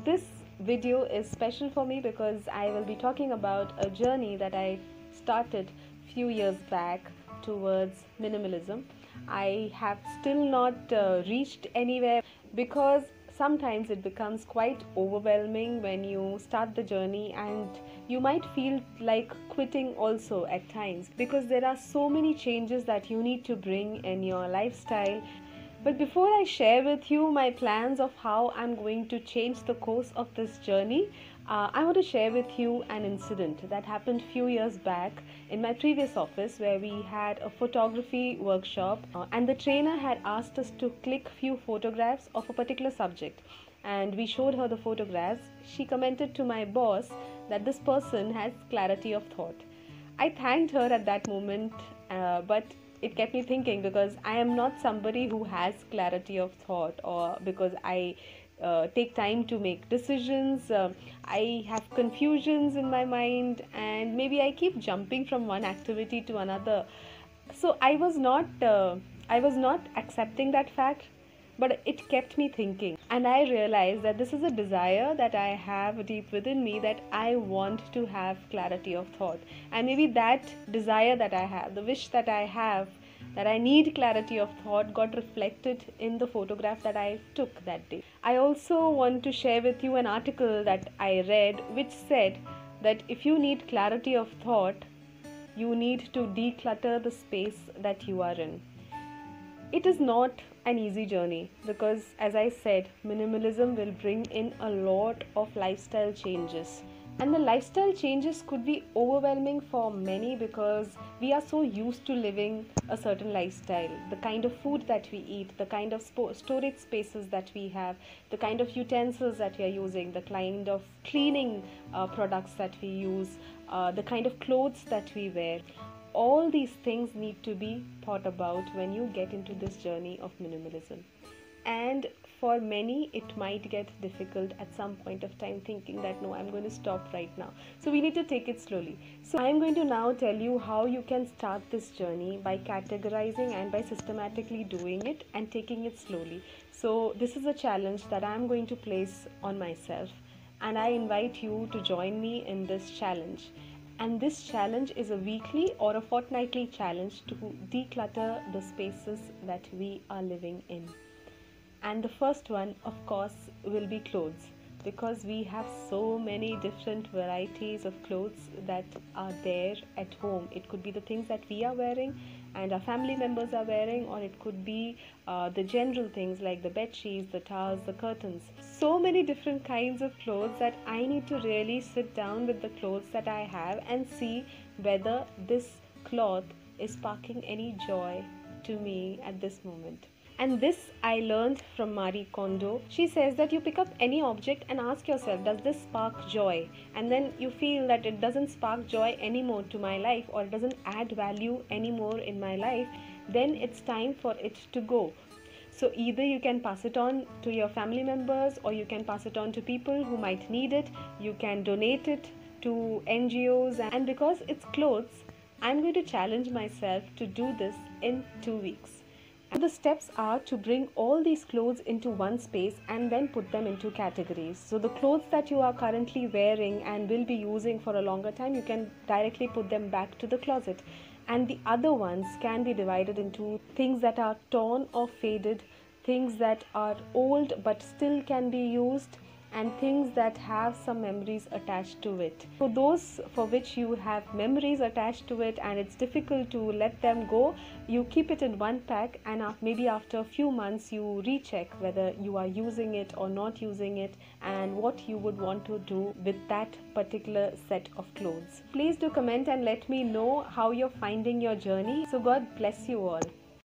This video is special for me because I will be talking about a journey that I started few years back towards minimalism. I have still not reached anywhere because sometimes it becomes quite overwhelming when you start the journey, and you might feel like quitting also at times because there are so many changes that you need to bring in your lifestyle. But before I share with you my plans of how I'm going to change the course of this journey, I want to share with you an incident that happened few years back in my previous office, where we had a photography workshop, and the trainer had asked us to click few photographs of a particular subject, and we showed her the photographs. She commented to my boss that this person has clarity of thought. I thanked her at that moment, but it kept me thinking because I am not somebody who has clarity of thought, or because I take time to make decisions. I have confusions in my mind, and maybe I keep jumping from one activity to another. So I was not accepting that fact, but it kept me thinking, and I realized that this is a desire that I have deep within me, that I want to have clarity of thought. And maybe that desire that I have, the wish that I have, that I need clarity of thought, got reflected in the photograph that I took that day. I also want to share with you an article that I read which said that if you need clarity of thought, you need to declutter the space that you are in. It is not an easy journey because, as I said, minimalism will bring in a lot of lifestyle changes. And the lifestyle changes could be overwhelming for many because we are so used to living a certain lifestyle. The kind of food that we eat, the kind of storage spaces that we have, the kind of utensils that we are using, the kind of cleaning products that we use, the kind of clothes that we wear. All these things need to be thought about when you get into this journey of minimalism. And for many, it might get difficult at some point of time, thinking that no, I'm going to stop right now. So we need to take it slowly. So I'm going to now tell you how you can start this journey by categorizing and by systematically doing it and taking it slowly. So this is a challenge that I'm going to place on myself, and I invite you to join me in this challenge. And this challenge is a weekly or a fortnightly challenge to declutter the spaces that we are living in. And the first one, of course, will be clothes, because we have so many different varieties of clothes that are there at home. It could be the things that we are wearing and our family members are wearing, or it could be the general things like the bed sheets, the towels, the curtains. So many different kinds of clothes that I need to really sit down with the clothes that I have and see whether this cloth is sparking any joy to me at this moment. And this I learned from Marie Kondo. She says that you pick up any object and ask yourself, does this spark joy? And then you feel that it doesn't spark joy anymore to my life, or it doesn't add value anymore in my life, then it's time for it to go. So either you can pass it on to your family members, or you can pass it on to people who might need it. You can donate it to NGOs. And because it's clothes, I'm going to challenge myself to do this in 2 weeks. The steps are to bring all these clothes into one space and then put them into categories. So the clothes that you are currently wearing and will be using for a longer time, you can directly put them back to the closet. And the other ones can be divided into things that are torn or faded, things that are old but still can be used, and things that have some memories attached to it. So those for which you have memories attached to it and it's difficult to let them go, you keep it in one pack, and maybe after a few months you recheck whether you are using it or not using it, and what you would want to do with that particular set of clothes. Please do comment and let me know how you're finding your journey. So God bless you all.